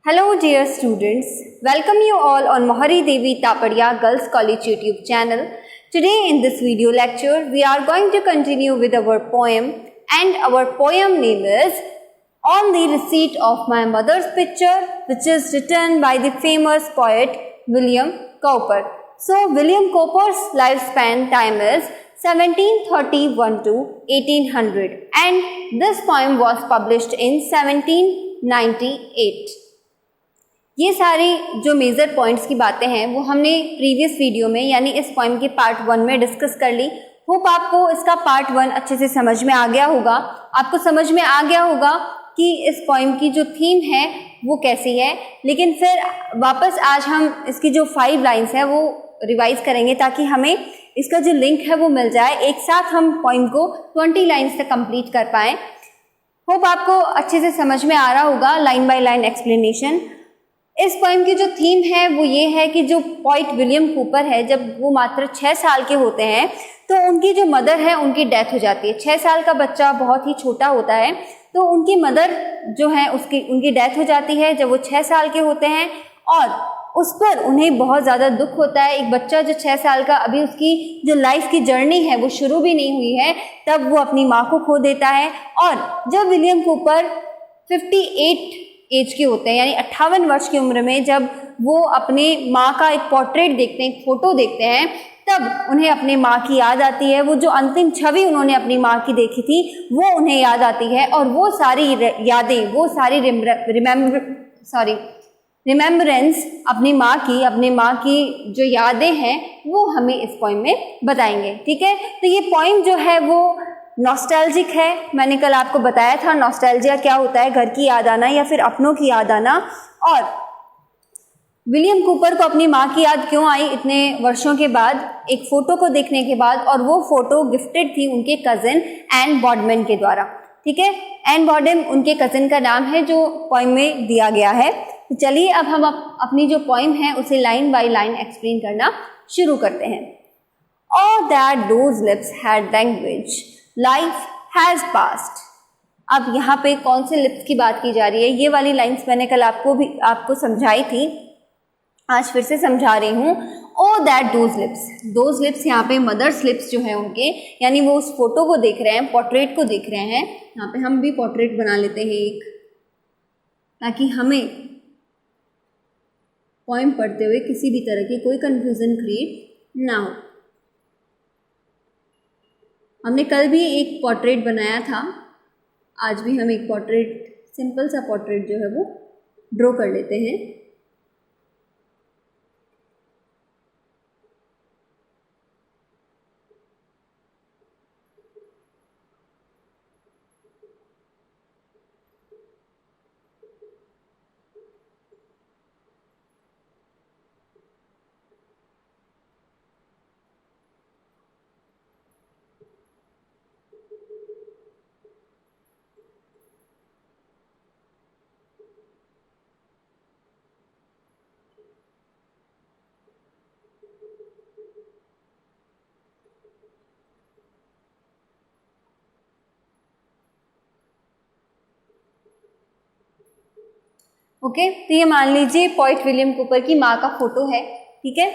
Hello dear students, welcome you all on Mohari Devi Tapadia Girls College YouTube channel. Today in this video lecture, we are going to continue with our poem and our poem name is On the Receipt of My Mother's Picture, which is written by the famous poet William Cowper. So William Cowper's lifespan time is 1731 to 1800 and this poem was published in 1798. ये सारी जो major points की बातें हैं वो हमने previous video में यानी इस पोएम के पार्ट 1 में डिस्कस कर ली। होप आपको इसका पार्ट 1 अच्छे से समझ में आ गया होगा। आपको समझ में आ गया होगा कि इस पोएम की जो थीम है वो कैसी है। लेकिन फिर वापस आज हम इसकी जो 5 लाइन्स हैं वो रिवाइज करेंगे ताकि हमें इसका जो लिंक है वो मिल जाए। एक साथ हम पोएम को 20 लाइन्स तक कंप्लीट कर पाएँ। होप आपको अच्छे से समझ में आ रहा होगा लाइन बाय लाइन एक्सप्लेनेशन। इस पोएम की जो थीम है वो ये है कि जो पोइट विलियम कूपर है जब वो मात्र 6 साल के होते हैं तो उनकी जो मदर है उनकी डेथ हो जाती है। 6 साल का बच्चा बहुत ही छोटा होता है तो उनकी मदर जो है उनकी डेथ हो जाती है जब वो 6 साल के होते हैं और उस पर उन्हें बहुत ज़्यादा दुख होता है। एक बच्चा जो 6 साल का अभी उसकी जो लाइफ की जर्नी है वो शुरू भी नहीं हुई है तब वो अपनी माँ को खो देता है। और जब विलियम कूपर 58 एज के होते हैं यानी 58 वर्ष की उम्र में जब वो अपने माँ का एक पोर्ट्रेट देखते हैं, एक फ़ोटो देखते हैं, तब उन्हें अपनी माँ की याद आती है। वो जो अंतिम छवि उन्होंने अपनी माँ की देखी थी वो उन्हें याद आती है और वो सारी यादें, वो सारी रिमेम्बरेंस अपनी माँ की जो यादें हैं वो हमें इस पोएम में बताएंगे। ठीक है, तो ये पोएम जो है वो नॉस्टैल्जिक है। मैंने कल आपको बताया था नॉस्टैल्जिया क्या होता है, घर की याद आना या फिर अपनों की याद आना। और विलियम कूपर को अपनी माँ की याद क्यों आई इतने वर्षों के बाद, एक फ़ोटो को देखने के बाद, और वो फ़ोटो गिफ्टेड थी उनके कज़न एन बॉडमैन के द्वारा। ठीक है, एन बॉडमैन उनके कज़न का नाम है जो पोएम में दिया गया है। तो चलिए अब हम अपनी जो पोएम है उसे लाइन बाय लाइन एक्सप्लेन करना शुरू करते हैं। Oh that those lips had language, life has passed। अब यहाँ पे कौन से लिप्स की बात की जा रही है? ये वाली लाइंस मैंने कल आपको समझाई थी, आज फिर से समझा रही हूँ। Oh that those lips यहाँ पे मदर्स लिप्स जो है उनके, यानी वो उस फोटो को देख रहे हैं, पोर्ट्रेट को देख रहे हैं। यहाँ पे हम भी पोर्ट्रेट बना लेते हैं एक, ताकि हमें पोएम पढ़ते हुए किसी भी तरह की कोई कंफ्यूजन क्रिएट ना हो। हमने कल भी एक पोर्ट्रेट बनाया था, आज भी हम एक पोर्ट्रेट, सिंपल सा पोर्ट्रेट जो है वो ड्रॉ कर लेते हैं। ओके, तो ये मान लीजिए पोइट विलियम कूपर की माँ का फोटो है। ठीक है,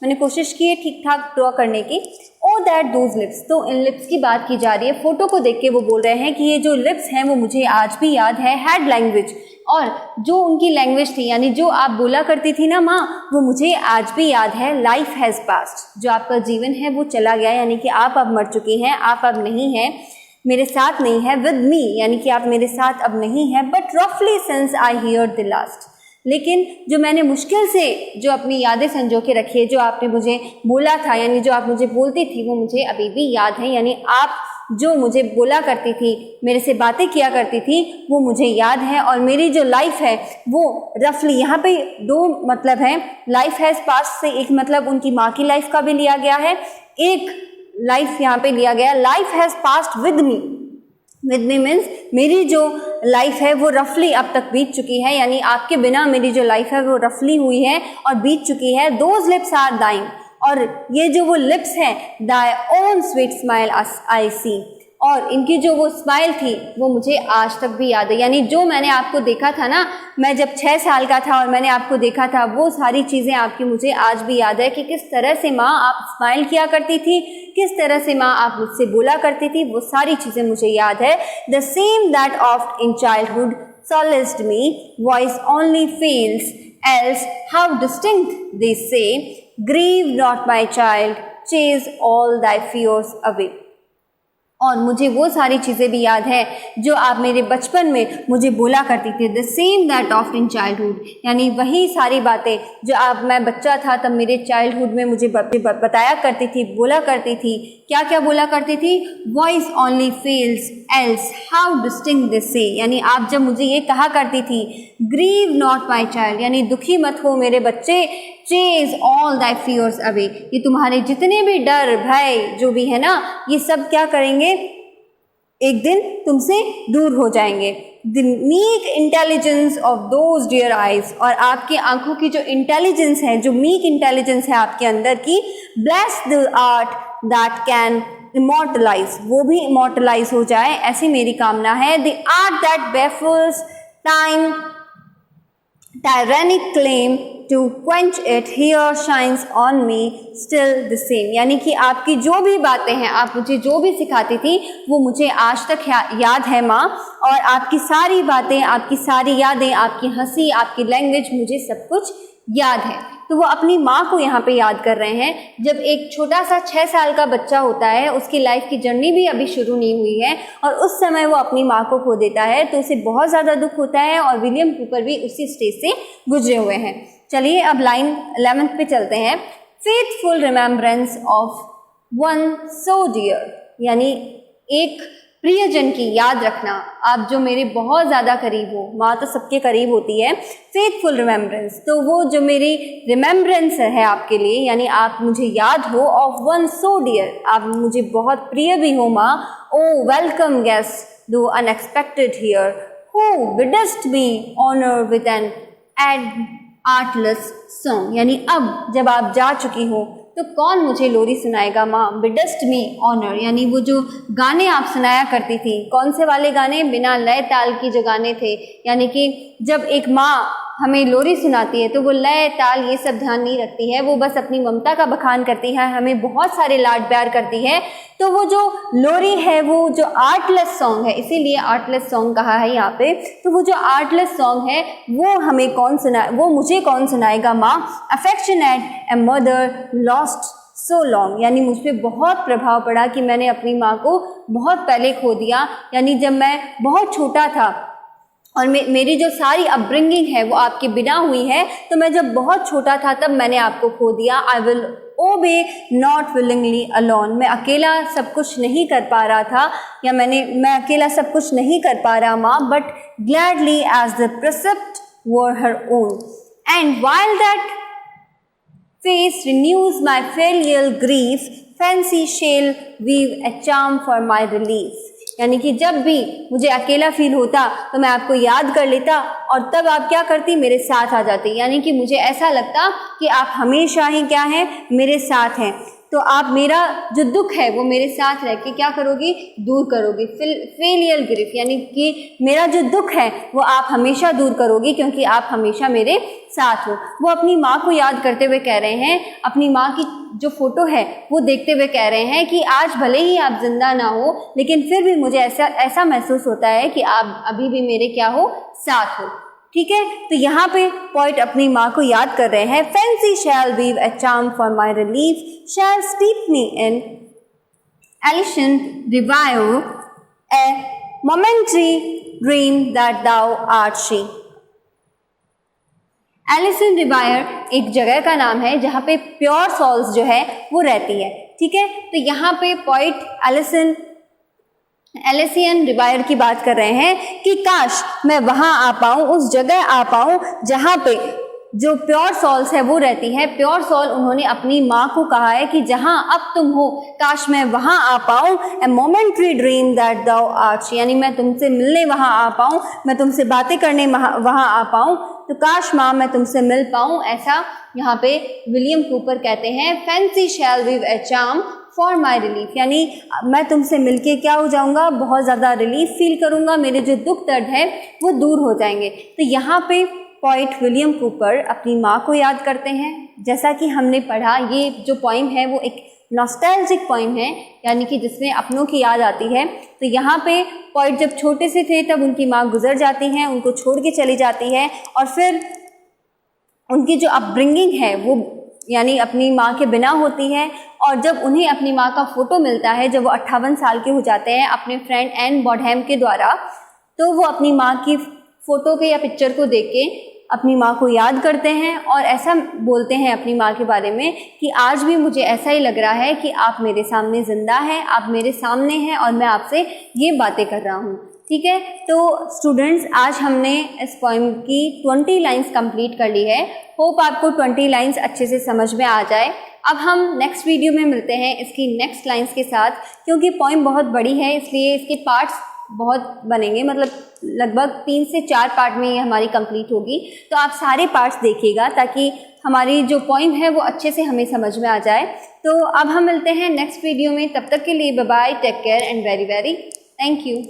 मैंने कोशिश की है ठीक ठाक ड्रॉ करने की। ओ दैट दोज लिप्स, तो इन लिप्स की बात की जा रही है। फोटो को देख के वो बोल रहे हैं कि ये जो लिप्स हैं वो मुझे आज भी याद है। हैड लैंग्वेज, और जो उनकी लैंग्वेज थी यानी जो आप बोला करती थी ना माँ, वो मुझे आज भी याद है। लाइफ हैज़ पास्ट, जो आपका जीवन है वो चला गया, यानी कि आप अब मर चुकी हैं, आप अब नहीं हैं, मेरे साथ नहीं है। विद मी, यानी कि आप मेरे साथ अब नहीं है। बट रफली since I hear the last, लेकिन जो मैंने मुश्किल से जो अपनी यादें संजो के रखी है, जो आपने मुझे बोला था यानी जो आप मुझे बोलती थी वो मुझे अभी भी याद है। यानी आप जो मुझे बोला करती थी, मेरे से बातें किया करती थी, वो मुझे याद है। और मेरी जो लाइफ है वो रफली, यहाँ पे 2 मतलब है। लाइफ हैज़ पास्ट से एक मतलब उनकी माँ की लाइफ का भी लिया गया है, एक लाइफ यहाँ पे लिया गया life has past with me. With me means मेरी जो लाइफ है वो रफली अब तक बीत चुकी है, यानी आपके बिना मेरी जो लाइफ है वो रफली हुई है और बीत चुकी है। दोज लिप्स आर दाइन, और ये जो वो लिप्स हैं, दाई ओन स्वीट स्माइल आई सी, और इनकी जो वो स्माइल थी वो मुझे आज तक भी याद है। यानी जो मैंने आपको देखा था ना, मैं जब 6 साल का था और मैंने आपको देखा था, वो सारी चीज़ें आपकी मुझे आज भी याद है कि किस तरह से माँ आप स्माइल किया करती थी, किस तरह से माँ आप मुझसे बोला करती थी, वो सारी चीज़ें मुझे याद है। The same that oft in childhood solaced me, voice only fails, else how distinct they say, grieve not my child, chase all thy fears away। और मुझे वो सारी चीज़ें भी याद है जो आप मेरे बचपन में मुझे बोला करती थी। The same that oft in childhood, यानी वही सारी बातें जो आप, मैं बच्चा था तब मेरे चाइल्डहुड में मुझे बताया करती थी, बोला करती थी। क्या क्या बोला करती थी? Voice only fails else how distinct this से, यानी आप जब मुझे ये कहा करती थी, ग्रीव नॉट माई चाइल्ड, यानी दुखी मत हो मेरे बच्चे, chase all thy fears away, ये तुम्हारे जितने भी डर भय जो भी है ना, ये सब क्या करेंगे, एक दिन तुमसे दूर हो जाएंगे। The meek intelligence of those dear eyes, और आपकी आंखों की जो इंटेलिजेंस है, जो मीक इंटेलिजेंस है आपके अंदर की, bless the art that can immortalize, वो भी इमॉर्टलाइज हो जाए, ऐसी मेरी कामना है। The art that baffles time tyrannic claim to quench it, here shines on me still the same, यानी कि आपकी जो भी बातें हैं, आप मुझे जो भी सिखाती थी, वो मुझे आज तक याद है माँ, और आपकी सारी बातें, आपकी सारी यादें, आपकी हंसी, आपकी लैंग्वेज, मुझे सब कुछ याद है। तो वो अपनी माँ को यहाँ पे याद कर रहे हैं। जब एक छोटा सा 6 साल का बच्चा होता है, उसकी लाइफ की जर्नी भी अभी शुरू नहीं हुई है, और उस समय वो अपनी माँ को खो देता है, तो उसे बहुत ज़्यादा दुख होता है, और विलियम कूपर भी उसी स्टेज से गुजरे हुए हैं। चलिए अब लाइन 11 पे चलते हैं। Faithful remembrance of one so dear, यानी एक प्रियजन की याद रखना, आप जो मेरे बहुत ज़्यादा करीब हो, माँ तो सबके करीब होती है। फेथफुल रिमेम्बरेंस, तो वो जो मेरी रिमेम्बरेंस है आपके लिए, यानी आप मुझे याद हो, ऑफ वन सो डियर, आप मुझे बहुत प्रिय भी हो माँ। O welcome guest though unexpected here, who bidst me honour with an artless song, यानी अब जब आप जा चुकी हो तो कौन मुझे लोरी सुनाएगा माँ। बिडस्ट मी ऑनर, यानी वो जो गाने आप सुनाया करती थी, कौन से वाले गाने, बिना लय ताल की जो गाने थे, यानी कि जब एक माँ हमें लोरी सुनाती है तो वो लय ताल ये सब ध्यान नहीं रखती है, वो बस अपनी ममता का बखान करती है, हमें बहुत सारे लाड प्यार करती है। तो वो जो लोरी है, वो जो आर्टलेस सॉन्ग है, इसीलिए आर्टलेस सॉन्ग कहा है यहाँ पे, तो वो जो आर्टलेस सॉन्ग है वो हमें कौन सुना, वो मुझे कौन सुनाएगा माँ। Affectionate a mother lost so long, यानी मुझ पर बहुत प्रभाव पड़ा कि मैंने अपनी माँ को बहुत पहले खो दिया, यानी जब मैं बहुत छोटा था और मेरी जो सारी अपब्रिंगिंग है वो आपके बिना हुई है, तो मैं जब बहुत छोटा था तब मैंने आपको खो दिया। I will obey not willingly alone, मैं अकेला सब कुछ नहीं कर पा रहा था, या मैं अकेला सब कुछ नहीं कर पा रहा माँ, but gladly as the precept were her own, and while that face renews my filial grief, fancy shall weave a charm for my relief, यानी कि जब भी मुझे अकेला फील होता तो मैं आपको याद कर लेता, और तब आप क्या करती, मेरे साथ आ जाती, यानी कि मुझे ऐसा लगता कि आप हमेशा ही क्या हैं, मेरे साथ हैं। तो आप मेरा जो दुख है वो मेरे साथ रह के क्या करोगी, दूर करोगी। फेलियल ग्रीफ, यानी कि मेरा जो दुख है वो आप हमेशा दूर करोगी, क्योंकि आप हमेशा मेरे साथ हो। वो अपनी माँ को याद करते हुए कह रहे हैं, अपनी माँ की जो फोटो है वो देखते हुए कह रहे हैं कि आज भले ही आप जिंदा ना हो, लेकिन फिर भी मुझे ऐसा महसूस होता है कि आप अभी भी मेरे क्या हो, साथ हो। ठीक है, तो यहाँ पे पोइट अपनी माँ को याद कर रहे हैं। Fancy shall weave a charm for my relief, shall steep me in Elysian reverie a momentary dream that thou art she. Elysian reverie एक जगह का नाम है जहाँ पे प्योर सोल्स जो है वो रहती है। ठीक है, तो यहाँ पे पोइट एलिसियन रिवायर की बात कर रहे हैं कि काश मैं वहाँ आ पाऊँ, उस जगह आ पाऊँ जहाँ पे जो प्योर सोल्स है वो रहती है। प्योर सोल उन्होंने अपनी माँ को कहा है कि जहाँ अब तुम हो, काश मैं वहाँ आ पाऊँ। A momentary dream that thou art, यानी मैं तुमसे मिलने वहाँ आ पाऊँ, मैं तुमसे बातें करने वहाँ आ पाऊँ, तो काश माँ मैं तुमसे मिल पाऊँ, ऐसा यहाँ पे विलियम कूपर कहते हैं। Fancy shall weave a charm for my relief, यानी मैं तुमसे मिलके क्या हो जाऊँगा, बहुत ज़्यादा रिलीफ फील करूँगा, मेरे जो दुख दर्द है वो दूर हो जाएंगे। तो यहाँ पे पोइट विलियम कूपर अपनी माँ को याद करते हैं। जैसा कि हमने पढ़ा, ये जो पोइम है वो एक नॉस्टैल्जिक पोइम है, यानी कि जिसमें अपनों की याद आती है। तो यहाँ पे पोइट जब छोटे से थे तब उनकी माँ गुजर जाती हैं, उनको छोड़ के चली जाती है, और फिर उनकी जो अपब्रिंगिंग है वो यानी अपनी माँ के बिना होती है। और जब उन्हें अपनी माँ का फ़ोटो मिलता है जब वो 58 साल के हो जाते हैं अपने फ्रेंड एन बॉडहैम के द्वारा, तो वो अपनी माँ की फ़ोटो के या पिक्चर को देख के अपनी माँ को याद करते हैं और ऐसा बोलते हैं अपनी माँ के बारे में कि आज भी मुझे ऐसा ही लग रहा है कि आप मेरे सामने ज़िंदा हैं, आप मेरे सामने हैं और मैं आपसे ये बातें कर रहा हूँ। ठीक है, तो स्टूडेंट्स आज हमने इस पोइम की 20 लाइंस कंप्लीट कर ली है। होप आपको 20 लाइंस अच्छे से समझ में आ जाए। अब हम नेक्स्ट वीडियो में मिलते हैं इसकी नेक्स्ट लाइंस के साथ, क्योंकि पोइम बहुत बड़ी है इसलिए इसके पार्ट्स बहुत बनेंगे, मतलब लगभग 3 से 4 पार्ट में ये हमारी कंप्लीट होगी। तो आप सारे पार्ट्स देखिएगा ताकि हमारी जो पोइम है वो अच्छे से हमें समझ में आ जाए। तो अब हम मिलते हैं नेक्स्ट वीडियो में, तब तक के लिए bye bye, take care and very very thank you.